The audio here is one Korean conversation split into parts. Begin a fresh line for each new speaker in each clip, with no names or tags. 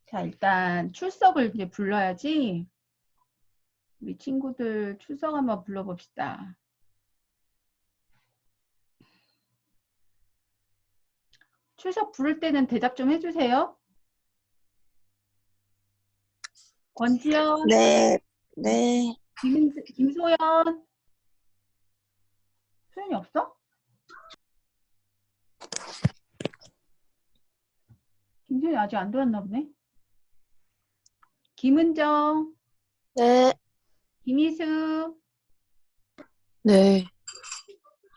자, 일단 출석을 이제 불러야지. 우리 친구들 출석 한번 불러봅시다. 출석 부를 때는 대답 좀 해주세요. 권지연,
네, 네,
김소연. 소연이 없어? 김소연이 아직 안 들었나 보네. 김은정,
네,
김희수,
네,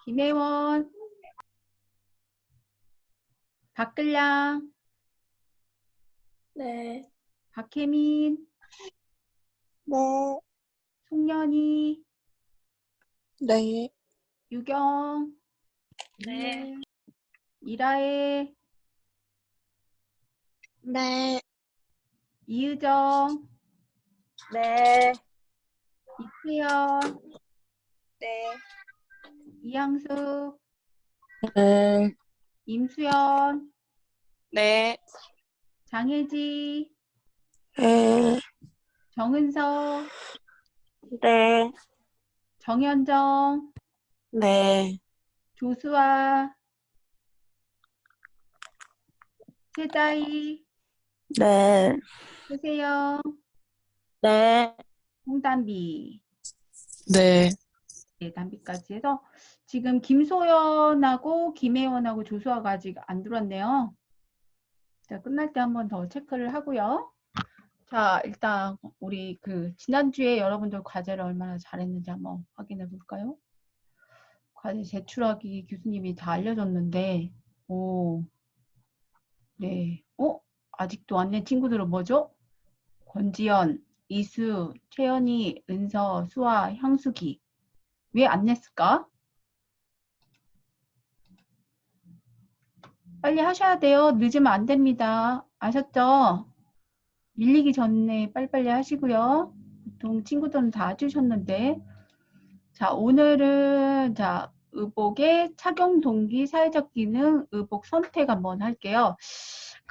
김혜원, 박글량,
네,
박혜민,
네,
송년희,
네,
유경,
네,
이라혜,
네,
이유정,
네,
이채연,
네,
이양수,
네,
임수연,
네,
장혜지,
네,
정은서,
네,
정현정,
네,
조수아, 세다이,
네,
최세영,
네,
홍담비.
네,
네, 담비까지 해서 지금 김소연하고 김혜원하고 조수아가 아직 안 들어왔네요. 자, 끝날 때 한 번 더 체크를 하고요. 자, 일단 우리 지난주에 여러분들 과제를 얼마나 잘했는지 한번 확인해 볼까요? 과제 제출하기 교수님이 다 알려줬는데, 오, 네. 아직도 안 낸 친구들은 뭐죠? 권지연, 이수, 채연이, 은서, 수아, 향수기. 왜 안 냈을까? 빨리 하셔야 돼요. 늦으면 안 됩니다. 아셨죠? 밀리기 전에 빨리빨리 하시고요. 보통 친구들은 다 해주셨는데. 자, 오늘은, 자, 의복의 착용 동기, 사회적 기능, 의복 선택 한번 할게요.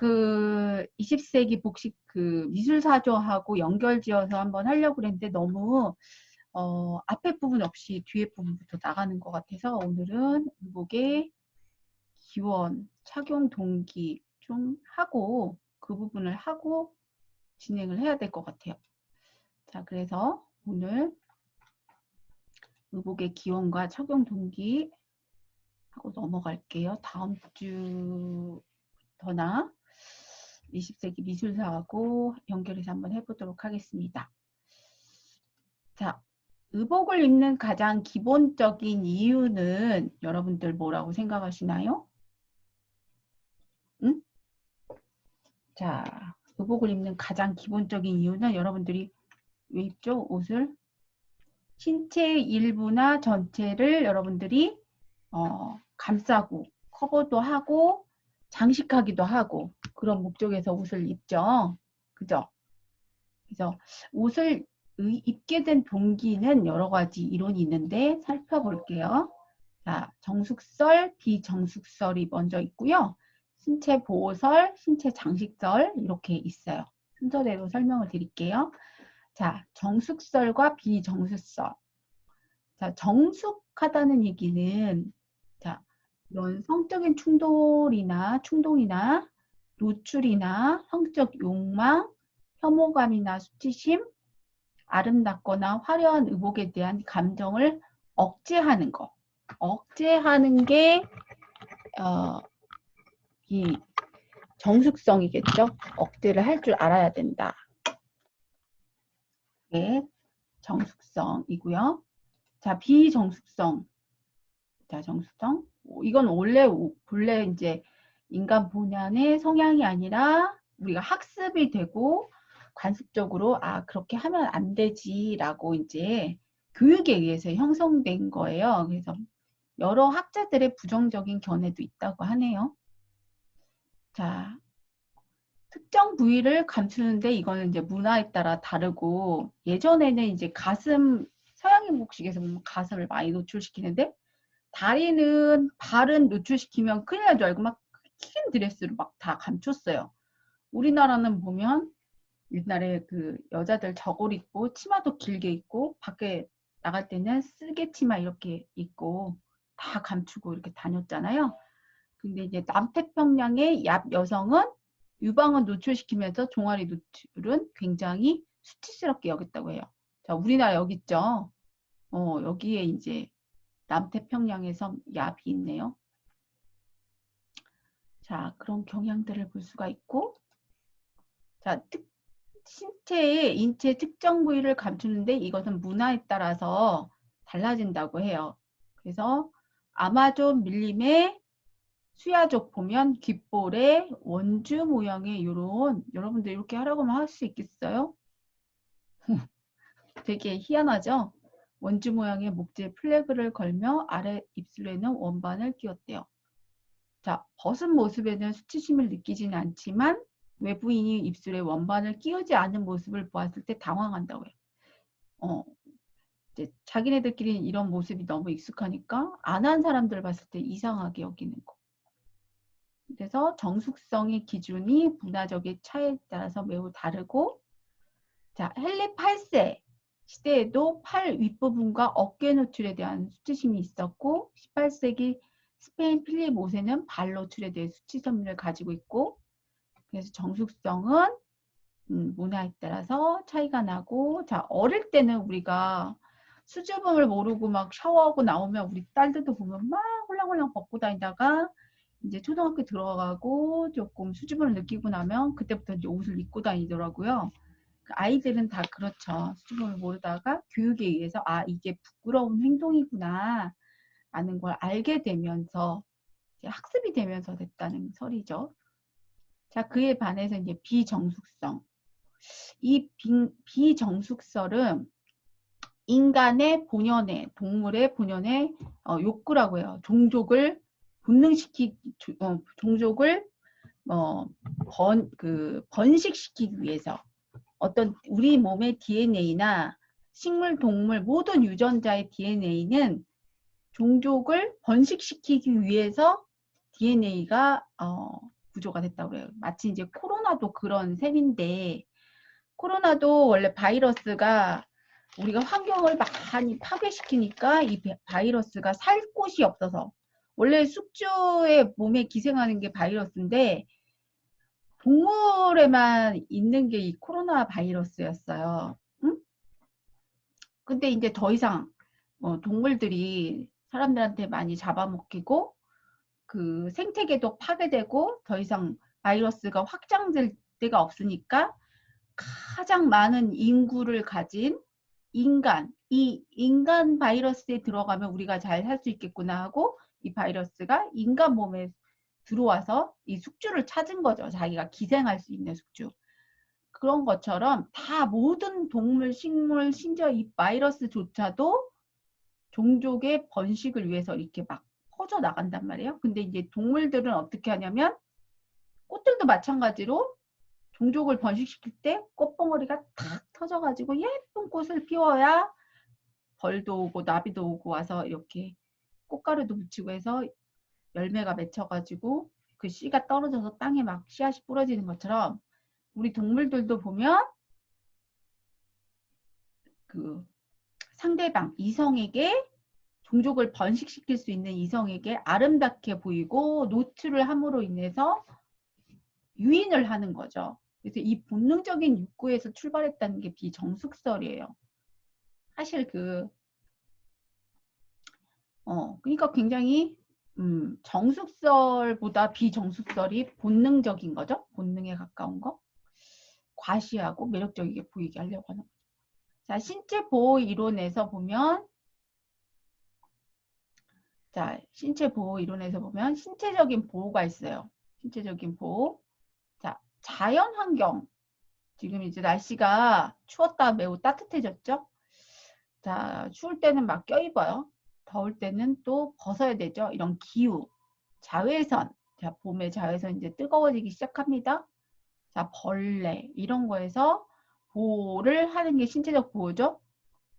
20세기 복식 미술사조하고 연결지어서 한번 하려고 그랬는데 너무, 앞에 부분 없이 뒤에 부분부터 나가는 것 같아서 오늘은 의복의 기원, 착용 동기 좀 하고 그 부분을 하고 진행을 해야 될 것 같아요. 자, 그래서 오늘 의복의 기원과 착용 동기 하고 넘어갈게요. 다음 주더나 20세기 미술사하고 연결해서 한번 해보도록 하겠습니다. 자, 의복을 입는 가장 기본적인 이유는 여러분들 뭐라고 생각하시나요? 응? 자, 의복을 입는 가장 기본적인 이유는 여러분들이 왜 입죠? 옷을? 신체 일부나 전체를 여러분들이 감싸고 커버도 하고 장식하기도 하고 그런 목적에서 옷을 입죠. 그죠? 그래서 옷을 입게 된 동기는 여러 가지 이론이 있는데 살펴볼게요. 자, 정숙설, 비정숙설이 먼저 있고요. 신체 보호설, 신체 장식설 이렇게 있어요. 순서대로 설명을 드릴게요. 자, 정숙설과 비정숙설. 자, 정숙하다는 얘기는 자, 이런 성적인 충동이나 노출이나 성적 욕망, 혐오감이나 수치심, 아름답거나 화려한 의복에 대한 감정을 억제하는 거. 억제하는 게 이 정숙성이겠죠. 억제를 할 줄 알아야 된다. 네, 정숙성이고요. 자, 비정숙성. 자, 정숙성. 이건 본래 이제 인간 본연의 성향이 아니라 우리가 학습이 되고 관습적으로 그렇게 하면 안 되지라고 이제 교육에 의해서 형성된 거예요. 그래서 여러 학자들의 부정적인 견해도 있다고 하네요. 자, 특정 부위를 감추는데 이거는 이제 문화에 따라 다르고 예전에는 이제 서양인 복식에서 보면 가슴을 많이 노출시키는데 다리는 발은 노출시키면 큰일 날 줄 알고 막 긴 드레스로 막 다 감췄어요. 우리나라는 보면 옛날에 그 여자들 저고리 입고 치마도 길게 입고 밖에 나갈 때는 쓸개 치마 이렇게 입고 다 감추고 이렇게 다녔잖아요. 근데 이제 남태평양의 얍 여성은 유방을 노출시키면서 종아리 노출은 굉장히 수치스럽게 여겼다고 해요. 자, 우리나라 여기 있죠. 여기에 이제 남태평양에서 얍이 있네요. 자, 그런 경향들을 볼 수가 있고, 자, 신체의 인체 특정 부위를 감추는데 이것은 문화에 따라서 달라진다고 해요. 그래서 아마존 밀림의 수야족 보면 귓볼에 원주 모양의 이런, 여러분들 이렇게 하라고 하면 할 수 있겠어요? 되게 희한하죠? 원주 모양의 목재에 플래그를 걸며 아래 입술에는 원반을 끼웠대요. 자, 벗은 모습에는 수치심을 느끼지는 않지만 외부인이 입술에 원반을 끼우지 않은 모습을 보았을 때 당황한다고 해요. 이제 자기네들끼리 이런 모습이 너무 익숙하니까 안 한 사람들 봤을 때 이상하게 여기는 거. 그래서 정숙성의 기준이 문화적인 차이에 따라서 매우 다르고, 자, 헨리 8세 시대에도 팔 윗부분과 어깨 노출에 대한 수치심이 있었고, 18세기 스페인 필립 5세는 발 노출에 대해 수치심을 가지고 있고, 그래서 정숙성은 문화에 따라서 차이가 나고, 자, 어릴 때는 우리가 수줍음을 모르고 막 샤워하고 나오면 우리 딸들도 보면 막 홀랑홀랑 벗고 다니다가 이제 초등학교 들어가고 조금 수줍음을 느끼고 나면 그때부터 이제 옷을 입고 다니더라고요. 그 아이들은 다 그렇죠. 수줍음을 모르다가 교육에 의해서 아, 이게 부끄러운 행동이구나 라는 걸 알게 되면서 이제 학습이 되면서 됐다는 설이죠. 자, 그에 반해서 이제 비정숙성. 이 비정숙설은 인간의 본연의, 동물의 본연의 욕구라고 해요. 종족을 종족을 번식시키기 위해서 어떤 우리 몸의 DNA나 식물, 동물 모든 유전자의 DNA는 종족을 번식시키기 위해서 DNA가 구조가 됐다고 해요. 마치 이제 코로나도 그런 셈인데, 코로나도 원래 바이러스가 우리가 환경을 많이 파괴시키니까 이 바이러스가 살 곳이 없어서, 원래 숙주의 몸에 기생하는 게 바이러스인데 동물에만 있는 게 이 코로나 바이러스였어요. 응? 근데 이제 더 이상 동물들이 사람들한테 많이 잡아먹히고 그 생태계도 파괴되고 더 이상 바이러스가 확장될 데가 없으니까 가장 많은 인구를 가진 이 인간 바이러스에 들어가면 우리가 잘 살 수 있겠구나 하고 이 바이러스가 인간 몸에 들어와서 이 숙주를 찾은 거죠. 자기가 기생할 수 있는 숙주. 그런 것처럼 다 모든 동물, 식물, 심지어 이 바이러스조차도 종족의 번식을 위해서 이렇게 막 퍼져 나간단 말이에요. 근데 이제 동물들은 어떻게 하냐면 꽃들도 마찬가지로 종족을 번식시킬 때 꽃봉오리가 탁 터져가지고 예쁜 꽃을 피워야 벌도 오고 나비도 오고 와서 이렇게 꽃가루도 묻히고 해서 열매가 맺혀가지고 그 씨가 떨어져서 땅에 막 씨앗이 뿌려지는 것처럼 우리 동물들도 보면 그 상대방 이성에게 종족을 번식시킬 수 있는 이성에게 아름답게 보이고 노출을 함으로 인해서 유인을 하는 거죠. 그래서 이 본능적인 욕구에서 출발했다는 게 비정숙설이에요. 사실 그러니까 굉장히 정숙설보다 비정숙설이 본능적인 거죠. 본능에 가까운 거. 과시하고 매력적이게 보이게 하려고 하는 거죠. 자, 신체 보호 이론에서 보면 신체적인 보호가 있어요. 신체적인 보호. 자, 자연 환경. 지금 이제 날씨가 추웠다 매우 따뜻해졌죠? 자, 추울 때는 막 껴입어요. 더울 때는 또 벗어야 되죠. 이런 기후, 자외선. 자, 봄에 자외선 이제 뜨거워지기 시작합니다. 자, 벌레 이런 거에서 보호를 하는 게 신체적 보호죠.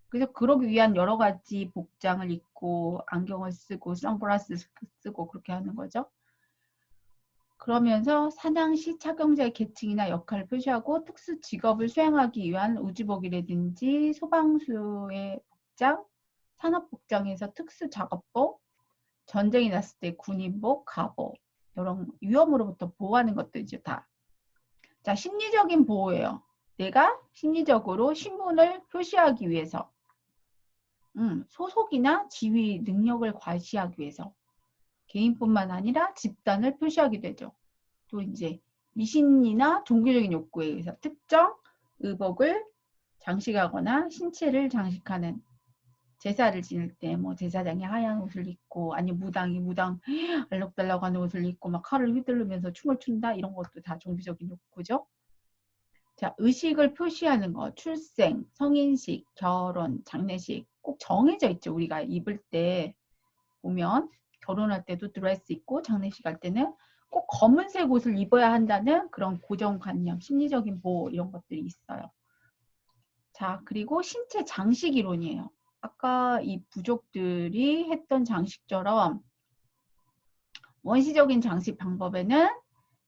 그래서 그러기 위한 여러 가지 복장을 입고 안경을 쓰고 선글라스 쓰고 그렇게 하는 거죠. 그러면서 사냥 시 착용자의 계층이나 역할을 표시하고 특수 직업을 수행하기 위한 우주복이라든지 소방수의 복장, 산업복장에서 특수 작업복, 전쟁이 났을 때 군인복, 갑옷 이런 위험으로부터 보호하는 것들이죠. 다. 자, 심리적인 보호예요. 내가 심리적으로 신분을 표시하기 위해서 소속이나 지위 능력을 과시하기 위해서 개인뿐만 아니라 집단을 표시하게 되죠. 또 이제 미신이나 종교적인 욕구에 의해서 특정 의복을 장식하거나 신체를 장식하는 제사를 지낼 때 뭐 제사장이 하얀 옷을 입고 아니 무당이 무당 알록달록한 옷을 입고 막 칼을 휘두르면서 춤을 춘다 이런 것도 다 종교적인 욕구죠. 자, 의식을 표시하는 거 출생, 성인식, 결혼, 장례식 꼭 정해져 있죠. 우리가 입을 때 보면 결혼할 때도 드레스 입고 장례식 할 때는 꼭 검은색 옷을 입어야 한다는 그런 고정관념, 심리적인 보호 이런 것들이 있어요. 자, 그리고 신체 장식 이론이에요. 아까 이 부족들이 했던 장식처럼 원시적인 장식 방법에는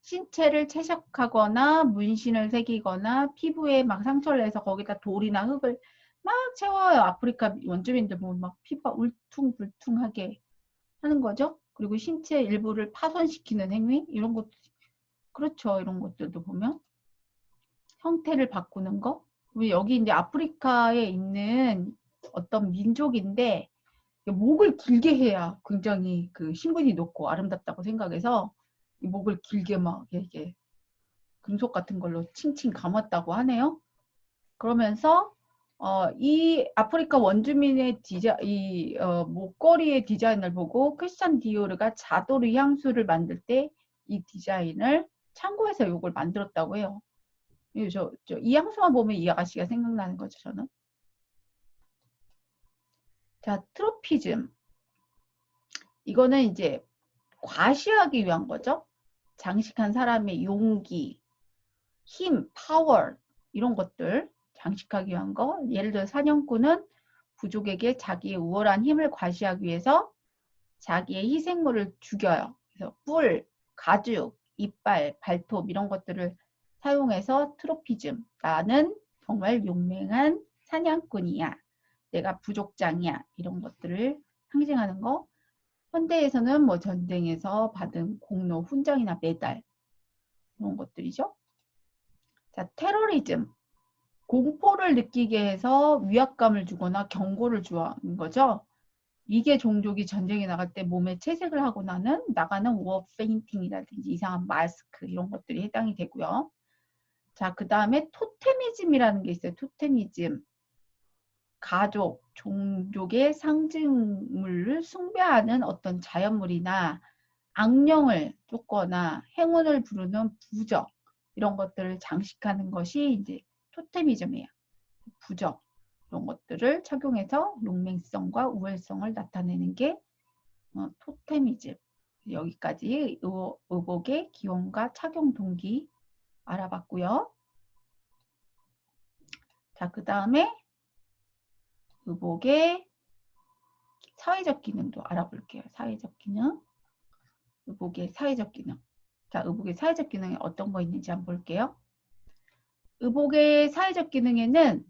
신체를 채색하거나 문신을 새기거나 피부에 막 상처를 내서 거기다 돌이나 흙을 막 채워요. 아프리카 원주민들 보면 막 피부가 울퉁불퉁하게 하는 거죠. 그리고 신체 일부를 파손시키는 행위 이런 것도 그렇죠. 이런 것들도 보면 형태를 바꾸는 거. 여기 이제 아프리카에 있는 어떤 민족인데 목을 길게 해야 굉장히 그 신분이 높고 아름답다고 생각해서 이 목을 길게 막 이렇게 금속 같은 걸로 칭칭 감았다고 하네요. 그러면서 이 아프리카 원주민의 목걸이의 디자인을 보고 크리스찬 디오르가 자도르 향수를 만들 때 이 디자인을 참고해서 이걸 만들었다고 해요. 이 향수만 보면 이 아가씨가 생각나는 거죠, 저는. 자, 트로피즘. 이거는 이제 과시하기 위한 거죠. 장식한 사람의 용기, 힘, 파워 이런 것들 장식하기 위한 거. 예를 들어 사냥꾼은 부족에게 자기의 우월한 힘을 과시하기 위해서 자기의 희생물을 죽여요. 그래서 뿔, 가죽, 이빨, 발톱 이런 것들을 사용해서 트로피즘. 나는 정말 용맹한 사냥꾼이야. 내가 부족장이야. 이런 것들을 상징하는 거. 현대에서는 뭐 전쟁에서 받은 공로, 훈장이나 메달 이런 것들이죠. 자, 테러리즘. 공포를 느끼게 해서 위압감을 주거나 경고를 주는 거죠. 이게 종족이 전쟁에 나갈 때 몸에 채색을 하고 나가는 워 페인팅이라든지 이상한 마스크 이런 것들이 해당이 되고요. 자, 그 다음에 토테미즘이라는 게 있어요. 토테미즘. 가족, 종족의 상징물을 숭배하는 어떤 자연물이나 악령을 쫓거나 행운을 부르는 부적 이런 것들을 장식하는 것이 이제 토테미즘이에요. 부적 이런 것들을 착용해서 용맹성과 우월성을 나타내는 게 토테미즘. 여기까지 의복의 기원과 착용 동기 알아봤고요. 자, 그 다음에 의복의 사회적 기능도 알아볼게요. 사회적 기능. 의복의 사회적 기능. 자, 의복의 사회적 기능에 어떤 거 있는지 한번 볼게요. 의복의 사회적 기능에는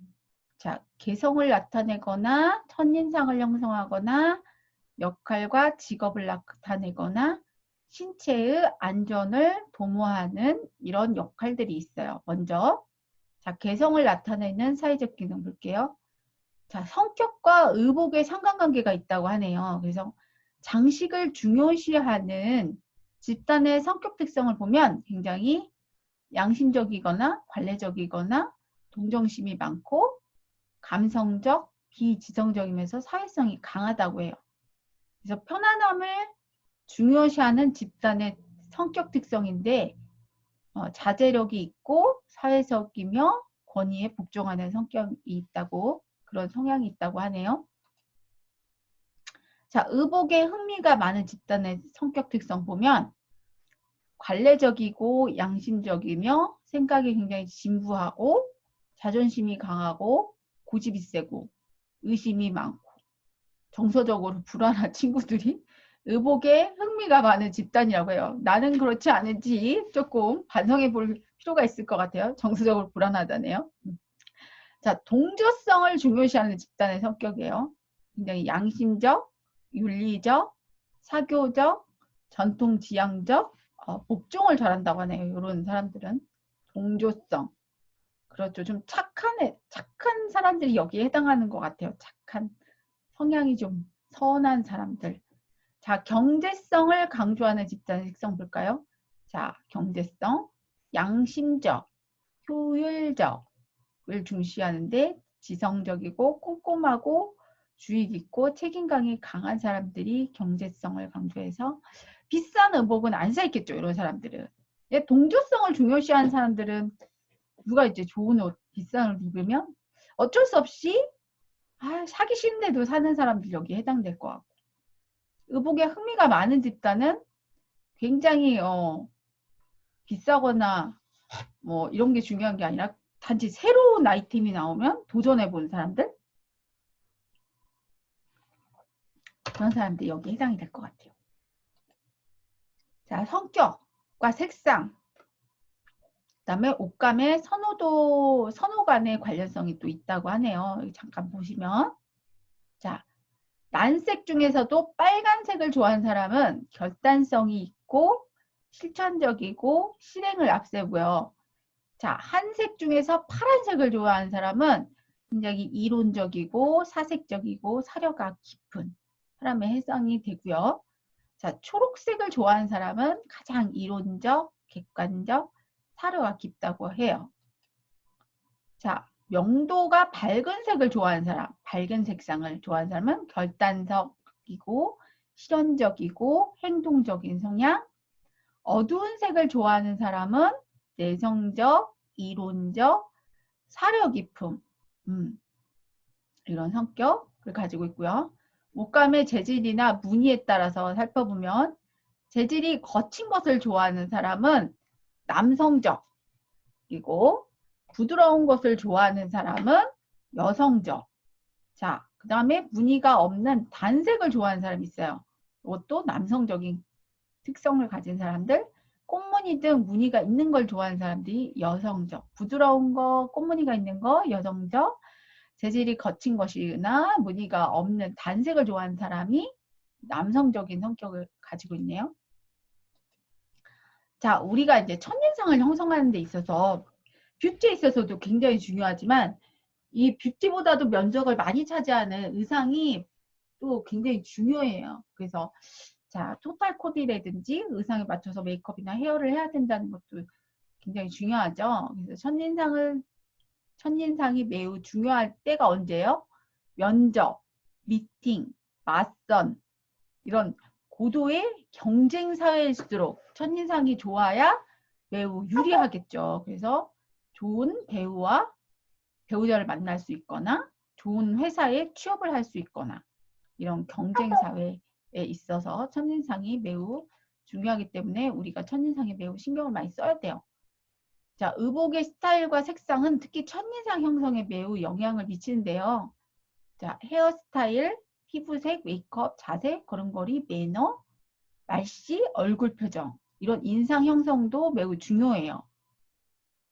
자, 개성을 나타내거나 첫인상을 형성하거나 역할과 직업을 나타내거나 신체의 안전을 도모하는 이런 역할들이 있어요. 먼저 자, 개성을 나타내는 사회적 기능 볼게요. 자, 성격과 의복의 상관관계가 있다고 하네요. 그래서 장식을 중요시하는 집단의 성격 특성을 보면 굉장히 양심적이거나 관례적이거나 동정심이 많고 감성적, 비지성적이면서 사회성이 강하다고 해요. 그래서 편안함을 중요시하는 집단의 성격 특성인데 자제력이 있고 사회적이며 권위에 복종하는 성격이 있다고 그런 성향이 있다고 하네요. 자, 의복에 흥미가 많은 집단의 성격 특성 보면 관례적이고 양심적이며 생각이 굉장히 진부하고 자존심이 강하고 고집이 세고 의심이 많고 정서적으로 불안한 친구들이 의복에 흥미가 많은 집단이라고 해요. 나는 그렇지 않은지 조금 반성해 볼 필요가 있을 것 같아요. 정서적으로 불안하다네요. 자, 동조성을 중요시하는 집단의 성격이에요. 굉장히 양심적, 윤리적, 사교적, 전통지향적, 복종을 잘한다고 하네요. 이런 사람들은. 동조성. 그렇죠. 좀 착한 사람들이 여기에 해당하는 것 같아요. 착한, 성향이 좀 선한 사람들. 자, 경제성을 강조하는 집단의 특성 볼까요? 자, 경제성, 양심적, 효율적을 중시하는데 지성적이고 꼼꼼하고 주의 깊고 책임감이 강한 사람들이 경제성을 강조해서 비싼 의복은 안 사있겠죠. 이런 사람들은. 동조성을 중요시하는 사람들은 누가 이제 좋은 옷, 비싼 옷 입으면 어쩔 수 없이 사기 싫은데도 사는 사람들 여기에 해당될 것 같고, 의복에 흥미가 많은 집단은 굉장히 비싸거나 뭐 이런 게 중요한 게 아니라 단지 새로운 아이템이 나오면 도전해 본 사람들, 그런 사람들이 여기에 해당이 될 것 같아요. 자, 성격과 색상, 그다음에 옷감의 선호 간의 관련성이 또 있다고 하네요. 잠깐 보시면, 자, 난색 중에서도 빨간색을 좋아하는 사람은 결단성이 있고 실천적이고 실행을 앞세고요. 자, 한색 중에서 파란색을 좋아하는 사람은 굉장히 이론적이고 사색적이고 사려가 깊은 사람의 해당이 되고요. 자, 초록색을 좋아하는 사람은 가장 이론적, 객관적, 사려가 깊다고 해요. 자, 명도가 밝은 색을 좋아하는 사람, 밝은 색상을 좋아하는 사람은 결단적이고 실현적이고 행동적인 성향, 어두운 색을 좋아하는 사람은 내성적, 이론적, 사려 깊음, 이런 성격을 가지고 있고요. 옷감의 재질이나 무늬에 따라서 살펴보면 재질이 거친 것을 좋아하는 사람은 남성적이고 부드러운 것을 좋아하는 사람은 여성적. 자, 그 다음에 무늬가 없는 단색을 좋아하는 사람이 있어요. 이것도 남성적인 특성을 가진 사람들. 꽃무늬 등 무늬가 있는 걸 좋아하는 사람들이 여성적. 부드러운 거, 꽃무늬가 있는 거 여성적. 재질이 거친 것이나 무늬가 없는 단색을 좋아하는 사람이 남성적인 성격을 가지고 있네요. 자, 우리가 이제 첫인상을 형성하는 데 있어서 뷰티에 있어서도 굉장히 중요하지만 이 뷰티보다도 면적을 많이 차지하는 의상이 또 굉장히 중요해요. 그래서 자, 토탈 코디라든지 의상에 맞춰서 메이크업이나 헤어를 해야 된다는 것도 굉장히 중요하죠. 그래서 첫인상이 매우 중요할 때가 언제예요? 면접, 미팅, 맞선, 이런 고도의 경쟁 사회일수록 첫인상이 좋아야 매우 유리하겠죠. 그래서 좋은 배우자를 만날 수 있거나 좋은 회사에 취업을 할 수 있거나 이런 경쟁 사회에 있어서 첫인상이 매우 중요하기 때문에 우리가 첫인상에 매우 신경을 많이 써야 돼요. 자, 의복의 스타일과 색상은 특히 첫인상 형성에 매우 영향을 미치는데요. 자, 헤어스타일, 피부색, 메이크업, 자세, 걸음걸이, 매너, 말씨, 얼굴 표정, 이런 인상 형성도 매우 중요해요.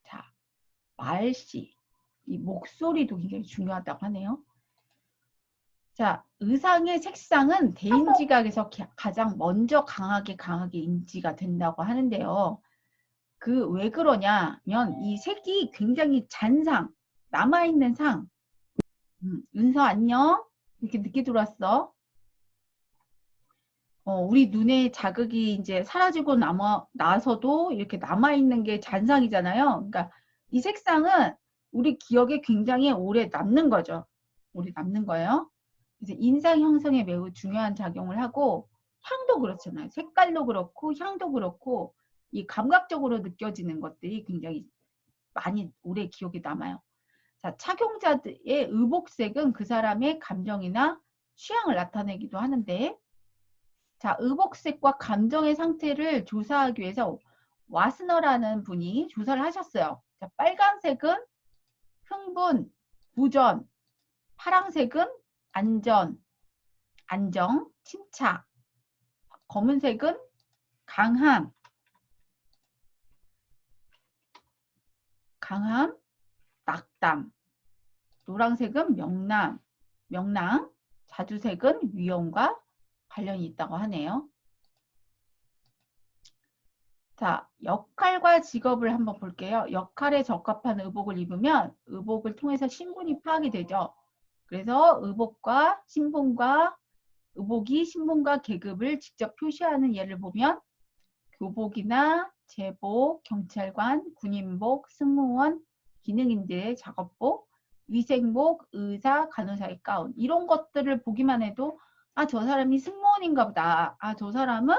자, 말씨, 이 목소리도 굉장히 중요하다고 하네요. 자, 의상의 색상은 대인지각에서 가장 먼저 강하게 인지가 된다고 하는데요. 왜 그러냐면 이 색이 굉장히 잔상, 남아있는 상. 은서 안녕? 이렇게 늦게 들어왔어. 우리 눈에 자극이 이제 사라지고 나서도 이렇게 남아있는 게 잔상이잖아요. 그러니까 이 색상은 우리 기억에 굉장히 오래 남는 거죠. 오래 남는 거예요. 그래서 인상 형성에 매우 중요한 작용을 하고 향도 그렇잖아요. 색깔도 그렇고 향도 그렇고 이 감각적으로 느껴지는 것들이 굉장히 많이 오래 기억에 남아요. 자, 착용자의 의복색은 그 사람의 감정이나 취향을 나타내기도 하는데, 자, 의복색과 감정의 상태를 조사하기 위해서 와스너라는 분이 조사를 하셨어요. 자, 빨간색은 흥분, 부전, 파랑색은 안정, 침착, 검은색은 강함, 낙담. 노란색은 명랑. 자주색은 위험과 관련이 있다고 하네요. 자, 역할과 직업을 한번 볼게요. 역할에 적합한 의복을 입으면 의복을 통해서 신분이 파악이 되죠. 그래서 의복이 신분과 계급을 직접 표시하는 예를 보면 교복이나 제복, 경찰관, 군인복, 승무원, 기능인들의 작업복, 위생복, 의사, 간호사의 가운 이런 것들을 보기만 해도 아, 저 사람이 승무원인가 보다. 아, 저 사람은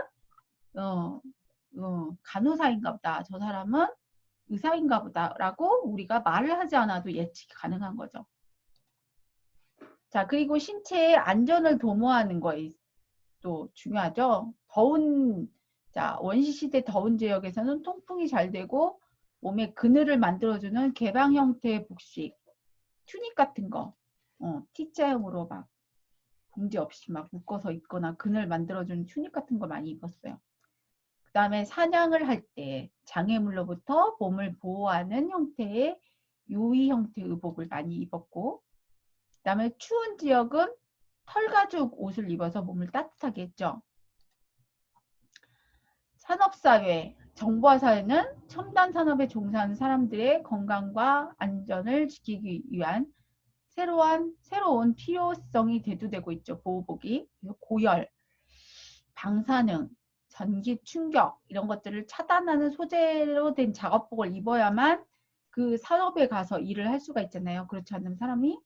간호사인가 보다. 저 사람은 의사인가 보다. 라고 우리가 말을 하지 않아도 예측이 가능한 거죠. 자, 그리고 신체의 안전을 도모하는 거에 또 중요하죠. 원시시대 더운 지역에서는 통풍이 잘 되고 몸에 그늘을 만들어주는 개방 형태의 복식, 튜닉 같은 거, T자형으로 막 봉지 없이 막 묶어서 입거나 그늘 만들어주는 튜닉 같은 거 많이 입었어요. 그 다음에 사냥을 할 때 장애물로부터 몸을 보호하는 형태의 요의 형태의 의복을 많이 입었고, 그 다음에 추운 지역은 털가죽 옷을 입어서 몸을 따뜻하게 했죠. 산업사회, 정보화사회는 첨단 산업에 종사하는 사람들의 건강과 안전을 지키기 위한 새로운 필요성이 대두되고 있죠. 보호복이. 고열, 방사능, 전기 충격 이런 것들을 차단하는 소재로 된 작업복을 입어야만 그 산업에 가서 일을 할 수가 있잖아요. 그렇지 않으면 사람이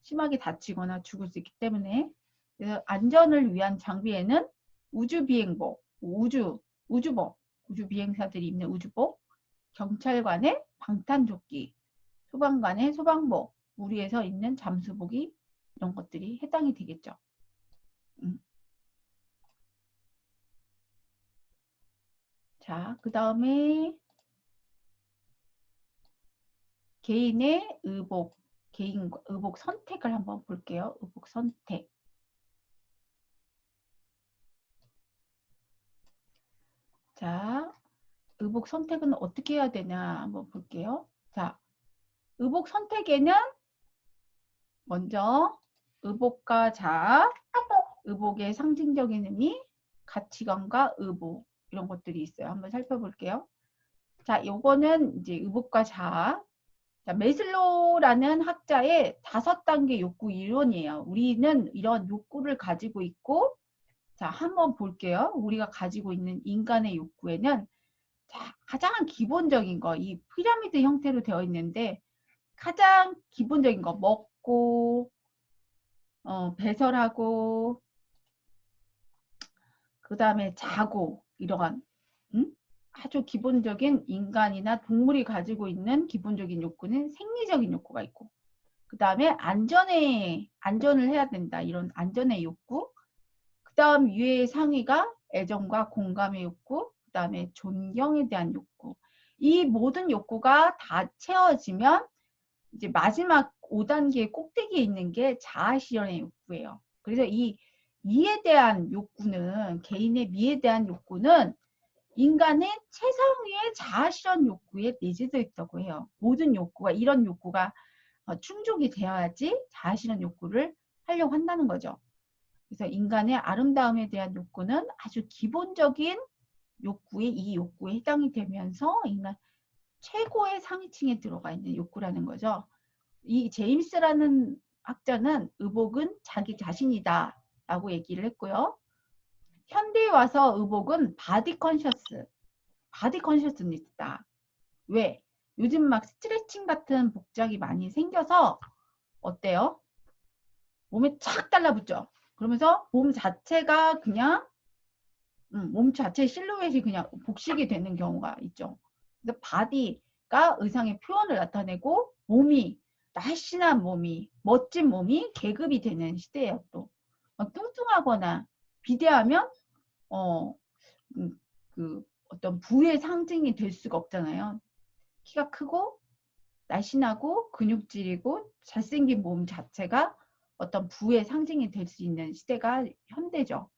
심하게 다치거나 죽을 수 있기 때문에. 그래서 안전을 위한 장비에는 우주비행복, 우주비행사들이 입는 우주복, 경찰관의 방탄조끼, 소방관의 소방복, 무리에서 입는 잠수복이 이런 것들이 해당이 되겠죠. 자, 그 다음에 개인의 의복 선택을 한번 볼게요. 의복 선택. 자, 의복 선택은 어떻게 해야 되냐 한번 볼게요. 자, 의복 선택에는 먼저 의복과 자아, 의복의 상징적인 의미, 가치관과 의복 이런 것들이 있어요. 한번 살펴볼게요. 자, 요거는 이제 의복과 자아. 자, 메슬로우라는 학자의 5단계 욕구 이론이에요. 우리는 이런 욕구를 가지고 있고, 자, 한번 볼게요. 우리가 가지고 있는 인간의 욕구에는 자, 가장 기본적인 거, 이 피라미드 형태로 되어 있는데 가장 기본적인 거 먹고, 배설하고, 그 다음에 자고 이러한 아주 기본적인 인간이나 동물이 가지고 있는 기본적인 욕구는 생리적인 욕구가 있고, 그 다음에 안전을 해야 된다. 이런 안전의 욕구. 그 다음 위의 상위가 애정과 공감의 욕구, 그 다음에 존경에 대한 욕구. 이 모든 욕구가 다 채워지면 이제 마지막 5단계 꼭대기에 있는 게 자아실현의 욕구예요. 그래서 이 미에 대한 욕구는, 개인의 미에 대한 욕구는 인간의 최상위의 자아실현 욕구에 내재되어 있다고 해요. 모든 욕구가, 이런 욕구가 충족이 되어야지 자아실현 욕구를 하려고 한다는 거죠. 그래서 인간의 아름다움에 대한 욕구는 아주 기본적인 이 욕구에 해당이 되면서 인간 최고의 상위층에 들어가 있는 욕구라는 거죠. 이 제임스라는 학자는 의복은 자기 자신이다 라고 얘기를 했고요. 현대에 와서 의복은 바디 컨셔스니스다. 왜? 요즘 막 스트레칭 같은 복장이 많이 생겨서 어때요? 몸에 착 달라붙죠. 그러면서 몸 자체가 그냥 몸 자체의 실루엣이 그냥 복식이 되는 경우가 있죠. 그래서 바디가 의상의 표현을 나타내고 날씬한 몸이, 멋진 몸이 계급이 되는 시대예요. 또 뚱뚱하거나 비대하면 그 어떤 부의 상징이 될 수가 없잖아요. 키가 크고 날씬하고 근육질이고 잘생긴 몸 자체가 어떤 부의 상징이 될 수 있는 시대가 현대죠.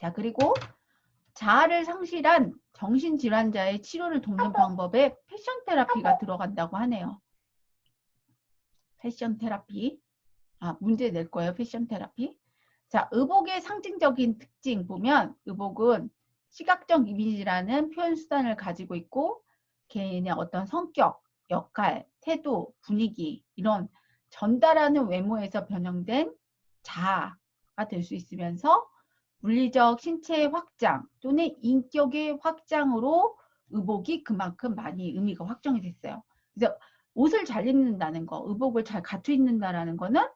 자, 그리고 자아를 상실한 정신질환자의 치료를 돕는 방법에 패션 테라피가 들어간다고 하네요. 패션 테라피. 문제 낼 거예요. 패션 테라피. 자, 의복의 상징적인 특징 보면 의복은 시각적 이미지라는 표현 수단을 가지고 있고 개인의 어떤 성격, 역할, 태도, 분위기 이런 전달하는 외모에서 변형된 자아가 될 수 있으면서 물리적 신체의 확장 또는 인격의 확장으로 의복이 그만큼 많이 의미가 확정이 됐어요. 그래서 옷을 잘 입는다는 거, 의복을 잘 갖춰 입는다라는 거는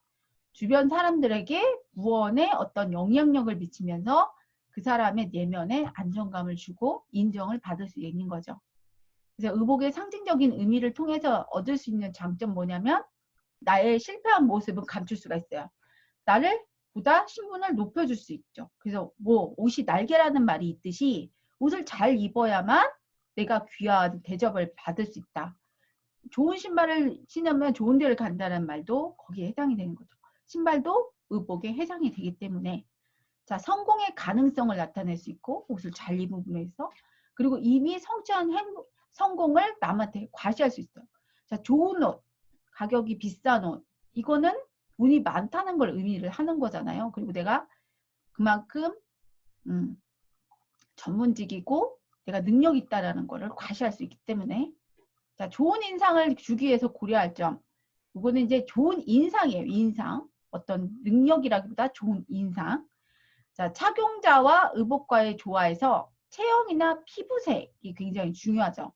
주변 사람들에게 무언의 어떤 영향력을 미치면서 그 사람의 내면에 안정감을 주고 인정을 받을 수 있는 거죠. 그래서 의복의 상징적인 의미를 통해서 얻을 수 있는 장점 뭐냐면 나의 실패한 모습은 감출 수가 있어요. 나를 보다 신분을 높여줄 수 있죠. 그래서 뭐 옷이 날개라는 말이 있듯이 옷을 잘 입어야만 내가 귀한 대접을 받을 수 있다. 좋은 신발을 신으면 좋은 데를 간다는 말도 거기에 해당이 되는 거죠. 신발도 의복에 해당이 되기 때문에 자, 성공의 가능성을 나타낼 수 있고 옷을 잘 입음으로 해서 그리고 이미 성취한 성공을 남한테 과시할 수 있어요. 자, 좋은 옷, 가격이 비싼 옷 이거는 돈이 많다는 걸 의미를 하는 거잖아요. 그리고 내가 그만큼 전문직이고 내가 능력이 있다라는 거를 과시할 수 있기 때문에 자, 좋은 인상을 주기 위해서 고려할 점. 이거는 이제 좋은 인상이에요. 인상. 어떤 능력이라기보다 좋은 인상. 자, 착용자와 의복과의 조화에서 체형이나 피부색이 굉장히 중요하죠.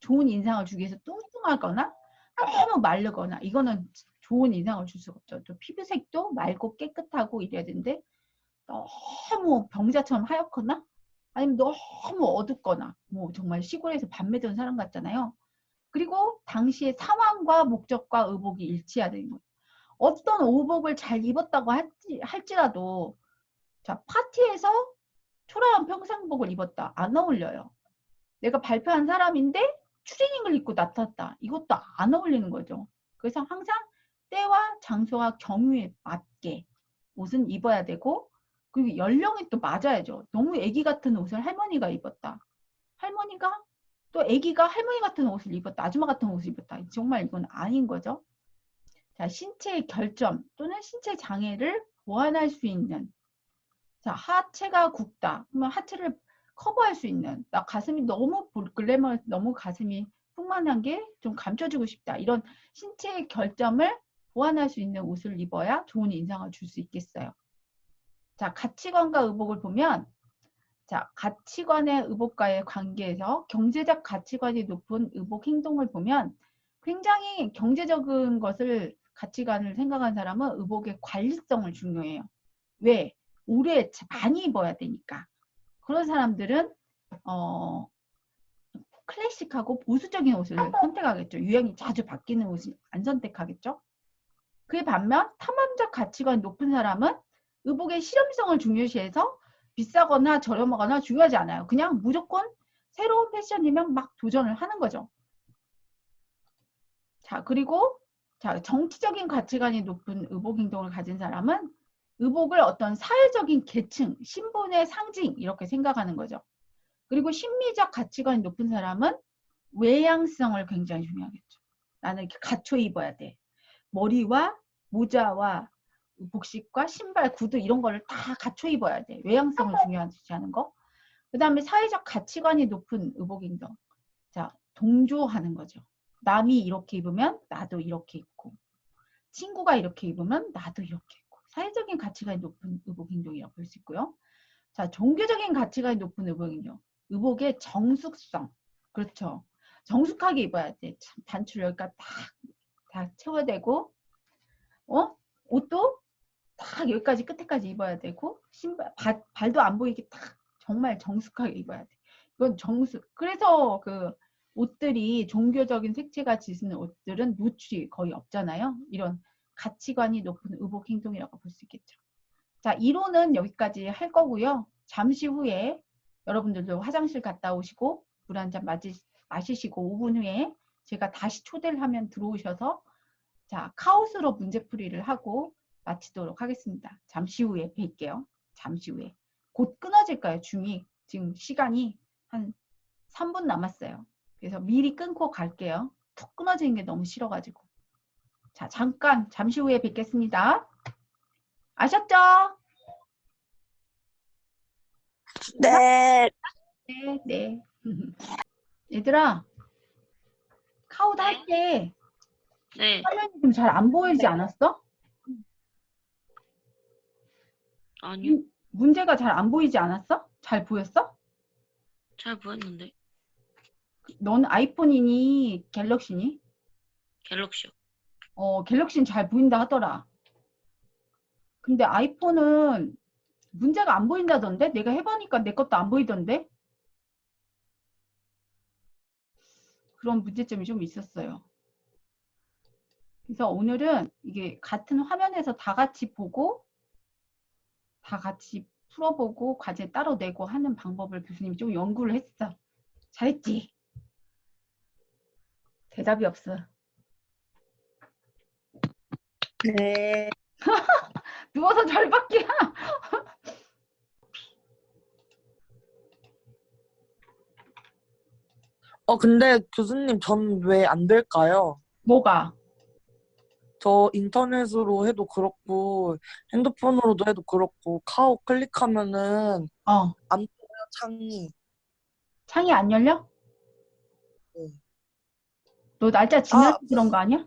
좋은 인상을 주기 위해서 뚱뚱하거나 너무 마르거나 이거는 좋은 인상을 줄 수가 없죠. 또 피부색도 맑고 깨끗하고 이래야 되는데 너무 병자처럼 하얗거나 아니면 너무 어둡거나 뭐 정말 시골에서 밤 매던 사람 같잖아요. 그리고 당시의 상황과 목적과 의복이 일치해야 되는 거예요. 어떤 의복을 잘 입었다고 할지라도 자, 파티에서 초라한 평상복을 입었다. 안 어울려요. 내가 발표한 사람인데 추리닝을 입고 나탔다. 이것도 안 어울리는 거죠. 그래서 항상 때와 장소와 경우에 맞게 옷은 입어야 되고 그리고 연령이 또 맞아야죠. 너무 애기 같은 옷을 할머니가 입었다. 할머니가 또 애기가 할머니 같은 옷을 입었다. 아줌마 같은 옷을 입었다. 정말 이건 아닌 거죠. 자, 신체의 결점 또는 신체 장애를 보완할 수 있는 자, 하체가 굽다. 그러면 하체를 커버할 수 있는 나 가슴이 너무 글래머 너무 가슴이 풍만한 게 좀 감춰주고 싶다. 이런 신체의 결점을 보완할 수 있는 옷을 입어야 좋은 인상을 줄 수 있겠어요. 자, 가치관과 의복을 보면 자, 가치관의 의복과의 관계에서 경제적 가치관이 높은 의복 행동을 보면 굉장히 경제적인 것을 가치관을 생각한 사람은 의복의 관리성을 중요해요. 왜? 오래 많이 입어야 되니까. 그런 사람들은 클래식하고 보수적인 옷을 선택하겠죠. 유행이 자주 바뀌는 옷을 안 선택하겠죠. 그에 반면 탐험적 가치관이 높은 사람은 의복의 실험성을 중요시해서 비싸거나 저렴하거나 중요하지 않아요. 그냥 무조건 새로운 패션이면 막 도전을 하는 거죠. 자, 그리고 자, 정치적인 가치관이 높은 의복 행동을 가진 사람은 의복을 어떤 사회적인 계층, 신분의 상징 이렇게 생각하는 거죠. 그리고 심리적 가치관이 높은 사람은 외양성을 굉장히 중요하겠죠. 나는 이렇게 갖춰 입어야 돼. 머리와 모자와 복식과 신발, 구두 이런 거를 다 갖춰 입어야 돼. 외양성을 중요하지 하는 거. 그 다음에 사회적 가치관이 높은 의복 행동. 자, 동조하는 거죠. 남이 이렇게 입으면 나도 이렇게 입고 친구가 이렇게 입으면 나도 이렇게 입고 사회적인 가치관이 높은 의복 행동이라고 볼 수 있고요. 자, 종교적인 가치관이 높은 의복 행동. 의복의 정숙성. 그렇죠. 정숙하게 입어야 돼. 참 단추를 여기까지 다 채워야 되고 옷도 딱 여기까지 끝에까지 입어야 되고 신발 발도 안 보이게 딱 정말 정숙하게 입어야 돼. 이건 정숙. 그래서 그 옷들이 종교적인 색채가 짙은 옷들은 노출이 거의 없잖아요. 이런 가치관이 높은 의복 행동이라고 볼 수 있겠죠. 자, 이론은 여기까지 할 거고요. 잠시 후에 여러분들도 화장실 갔다 오시고 물 한 잔 마시시고 5분 후에 제가 다시 초대를 하면 들어오셔서 자, 카오스로 문제풀이를 하고 마치도록 하겠습니다. 잠시 후에 뵐게요. 잠시 후에. 곧 끊어질 거예요. 줌이. 지금 시간이 한 3분 남았어요. 그래서 미리 끊고 갈게요. 툭 끊어지는 게 너무 싫어가지고. 자, 잠시 후에 뵙겠습니다. 아셨죠?
네.
네, 네. 얘들아, 카우드 할 때
네,
화면이 좀 잘 안 보이지 않았어?
아니요.
문제가 잘 안 보이지 않았어? 잘 보였어?
잘 보였는데.
넌 아이폰이니 갤럭시니?
갤럭시요.
갤럭시는 잘 보인다 하더라. 근데 아이폰은 문제가 안 보인다던데? 내가 해보니까 내 것도 안 보이던데? 그런 문제점이 좀 있었어요. 그래서 오늘은 이게 같은 화면에서 다 같이 보고 다 같이 풀어보고 과제 따로 내고 하는 방법을 교수님이 좀 연구를 했어. 잘했지? 대답이 없어.
네.
누워서 절받기야.
근데 교수님, 전 왜 안 될까요?
뭐가?
저 인터넷으로 해도 그렇고, 핸드폰으로도 해도 그렇고, 카우 클릭하면은 안 떠요, 창이.
창이 안 열려?
네.
너 날짜 지나서 그런 거 아니야?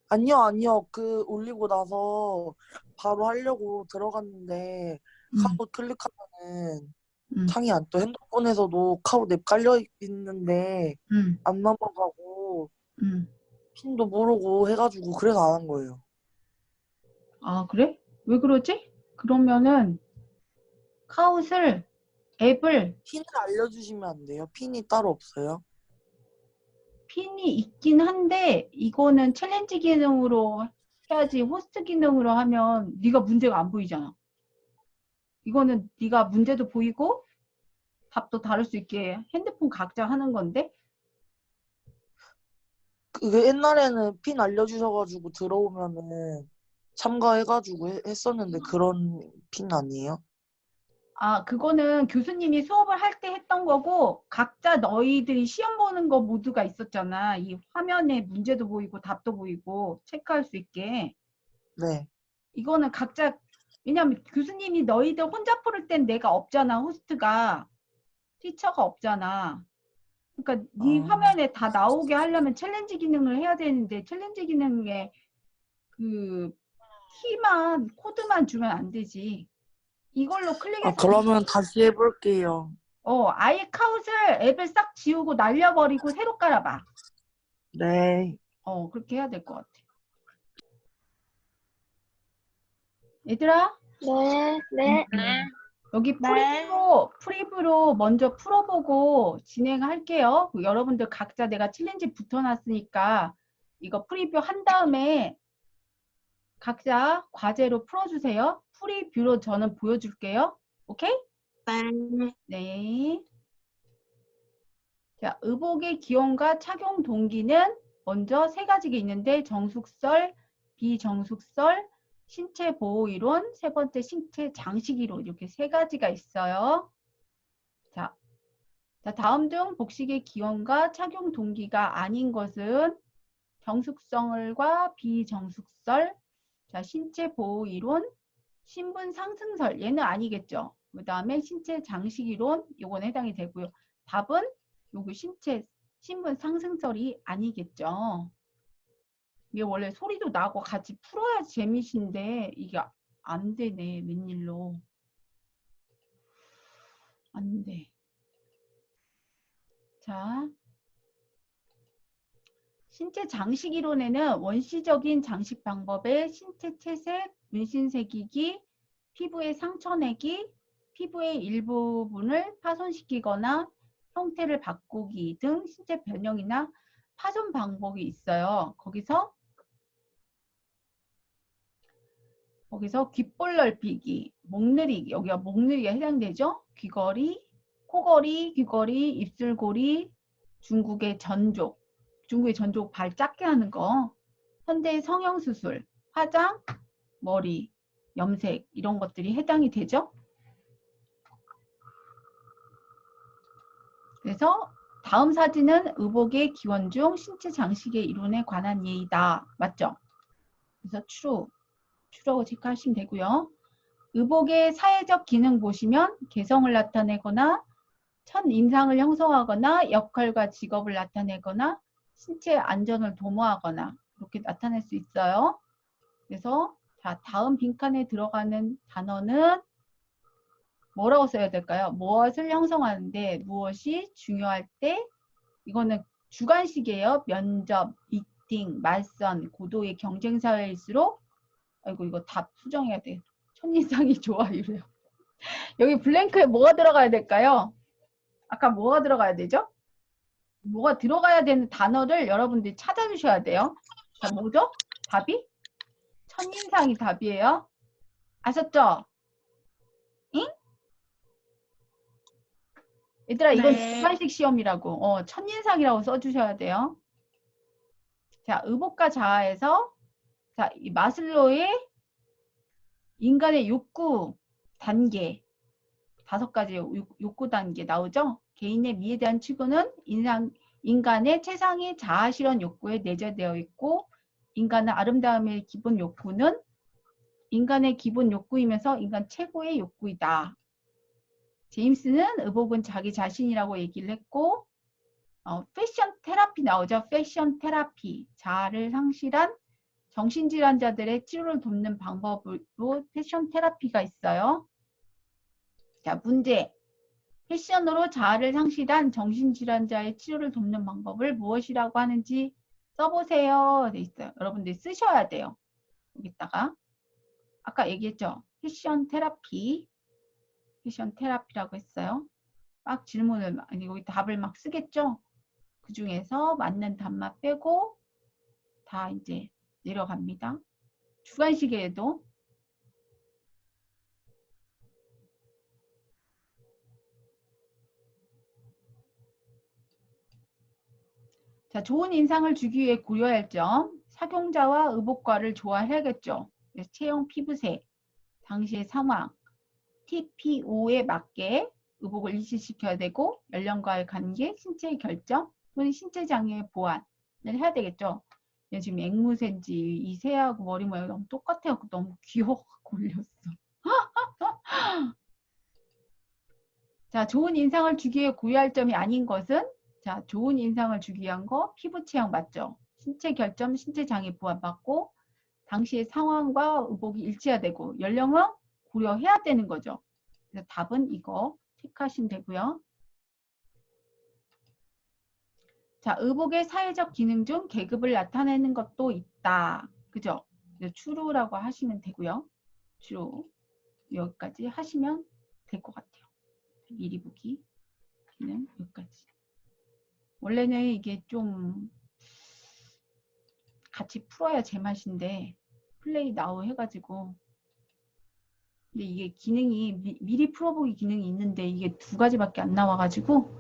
아니요. 올리고 나서 바로 하려고 들어갔는데, 카우 클릭하면은
응,
창이 안 떠. 핸드폰에서도 카우 앱 깔려 있는데,
응,
안 넘어가고,
응.
핀도 모르고 해가지고, 그래서 안 한 거예요.
아, 그래? 왜 그러지? 그러면은 카웃을 앱을
핀을 알려주시면 안 돼요? 핀이 따로 없어요?
핀이 있긴 한데 이거는 챌린지 기능으로 해야지 호스트 기능으로 하면 네가 문제가 안 보이잖아. 이거는 네가 문제도 보이고 답도 다를 수 있게 핸드폰 각자 하는 건데
그게 옛날에는 핀 알려주셔가지고 들어오면은 참가해가지고 했었는데 그런 핀 아니에요?
아, 그거는 교수님이 수업을 할 때 했던 거고 각자 너희들이 시험 보는 거 모두가 있었잖아. 이 화면에 문제도 보이고 답도 보이고 체크할 수 있게.
네.
이거는 각자 왜냐면 교수님이 너희들 혼자 풀을 땐 내가 없잖아. 호스트가. 티처가 없잖아. 그러니까 네
아,
화면에 다 나오게 하려면 챌린지 기능을 해야 되는데 챌린지 기능에 그 키만 코드만 주면 안 되지. 이걸로 클릭해서
그러면 다시 해볼게요.
아예 카웃을 앱을 싹 지우고 날려버리고 새로 깔아봐.
네.
그렇게 해야 될 것 같아. 얘들아,
네, 네.
네.
여기 프리뷰로 먼저 풀어보고 진행할게요. 여러분들 각자 내가 챌린지 붙여놨으니까 이거 프리뷰 한 다음에 각자 과제로 풀어주세요. 프리뷰로 저는 보여줄게요. 오케이?
네.
네. 자, 의복의 기원과 착용 동기는 먼저 세 가지가 있는데 정숙설, 비정숙설, 신체 보호 이론, 세 번째 신체 장식 이론 이렇게 세 가지가 있어요. 자, 다음 중 복식의 기원과 착용 동기가 아닌 것은 정숙설과 비정숙설, 자, 신체 보호 이론, 신분 상승설 얘는 아니겠죠. 그 다음에 신체 장식 이론 요건 해당이 되고요. 답은 요거 신분 상승설이 아니겠죠. 이게 원래 소리도 나고 같이 풀어야 재미신데 이게 안 되네. 웬일로. 안 돼. 자, 신체 장식 이론에는 원시적인 장식 방법에 신체 채색, 문신 새기기, 피부의 상처 내기, 피부의 일부분을 파손시키거나 형태를 바꾸기 등 신체 변형이나 파손 방법이 있어요. 거기서 귓볼 넓히기, 목 늘리기, 여기가 목 늘리기가 해당되죠? 귀걸이, 코걸이, 귀걸이, 입술고리, 중국의 전족, 발 작게 하는 거, 현대 성형수술, 화장, 머리, 염색 이런 것들이 해당이 되죠? 그래서 다음 사진은 의복의 기원 중 신체 장식의 이론에 관한 예이다. 맞죠? 그래서 true라고 체크하시면 되고요. 의복의 사회적 기능 보시면 개성을 나타내거나 첫 인상을 형성하거나 역할과 직업을 나타내거나 신체 안전을 도모하거나 그렇게 나타낼 수 있어요. 그래서 자, 다음 빈칸에 들어가는 단어는 뭐라고 써야 될까요? 무엇을 형성하는데 무엇이 중요할 때 이거는 주관식이에요. 면접, 미팅, 말선, 고도의 경쟁 사회일수록 아이고 이거 답 수정해야 돼. 첫인상이 좋아 이래요. 여기 블랭크에 뭐가 들어가야 될까요? 아까 뭐가 들어가야 되죠? 뭐가 들어가야 되는 단어를 여러분들이 찾아주셔야 돼요. 자, 뭐죠? 답이? 첫인상이 답이에요. 아셨죠? 응? 얘들아 이건
네.
주관식 시험이라고. 첫인상이라고 써주셔야 돼요. 자, 의복과 자아에서 자, 이 마슬로의 인간의 욕구 단계 5가지 욕구 단계 나오죠? 개인의 미에 대한 추구는 인간의 최상의 자아 실현 욕구에 내재되어 있고 인간의 아름다움의 기본 욕구는 인간의 기본 욕구이면서 인간 최고의 욕구이다. 제임스는 의복은 자기 자신이라고 얘기를 했고 패션 테라피 나오죠? 패션 테라피. 자아를 상실한 정신질환자들의 치료를 돕는 방법으로 패션 테라피가 있어요. 자, 문제. 패션으로 자아를 상실한 정신질환자의 치료를 돕는 방법을 무엇이라고 하는지 써보세요. 돼 있어요. 여러분들 쓰셔야 돼요. 여기다가 아까 얘기했죠. 패션 테라피. 패션 테라피라고 했어요. 막 질문을 아니 여기 답을 막 쓰겠죠. 그 중에서 맞는 답만 빼고 다 이제 내려갑니다. 주관식에도 자, 좋은 인상을 주기 위해 고려할 점. 착용자와 의복과를 조화해야겠죠. 그래서 체형 피부색, 당시의 상황, TPO에 맞게 의복을 일치시켜야 되고 연령과의 관계, 신체의 결정 또는 신체 장애의 보완을 해야 되겠죠. 지금 앵무새인지 이 새하고 머리 모양이 너무 똑같아요. 너무 귀여워갖고 올렸어. 자, 좋은 인상을 주기 위해 고려할 점이 아닌 것은 자, 좋은 인상을 주기 위한 거 피부 체형 맞죠? 신체 결점, 신체 장애 보완 맞고 당시의 상황과 의복이 일치해야 되고 연령은 고려해야 되는 거죠. 그래서 답은 이거 체크하시면 되고요. 자, 의복의 사회적 기능 중 계급을 나타내는 것도 있다. 그죠? true라고 하시면 되고요. true. 여기까지 하시면 될 것 같아요. 미리 보기 기능 여기까지. 원래는 이게 좀 같이 풀어야 제맛인데 플레이 나우 해가지고 근데 이게 기능이 미리 풀어보기 기능이 있는데 이게 2가지밖에 안 나와가지고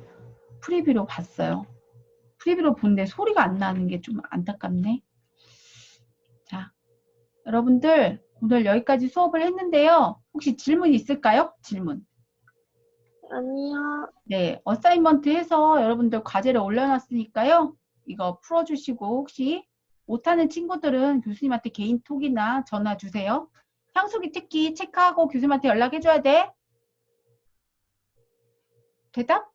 프리뷰로 봤어요. 프리뷰로 본데 소리가 안 나는 게 좀 안타깝네. 자, 여러분들 오늘 여기까지 수업을 했는데요. 혹시 질문 있을까요? 질문.
아니요.
네, 어사이먼트 해서 여러분들 과제를 올려놨으니까요. 이거 풀어주시고 혹시 못하는 친구들은 교수님한테 개인 톡이나 전화 주세요. 향수기 특히 체크하고 교수님한테 연락해줘야 돼. 대답?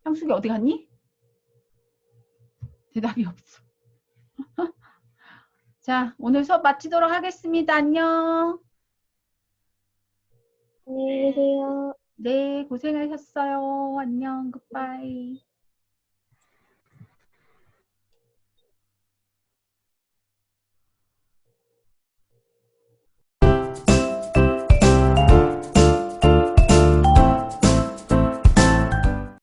향수기 어디 갔니? 대답이 없어. 자, 오늘 수업 마치도록 하겠습니다. 안녕.
안녕히 계세요.
네, 고생하셨어요. 안녕, 굿바이.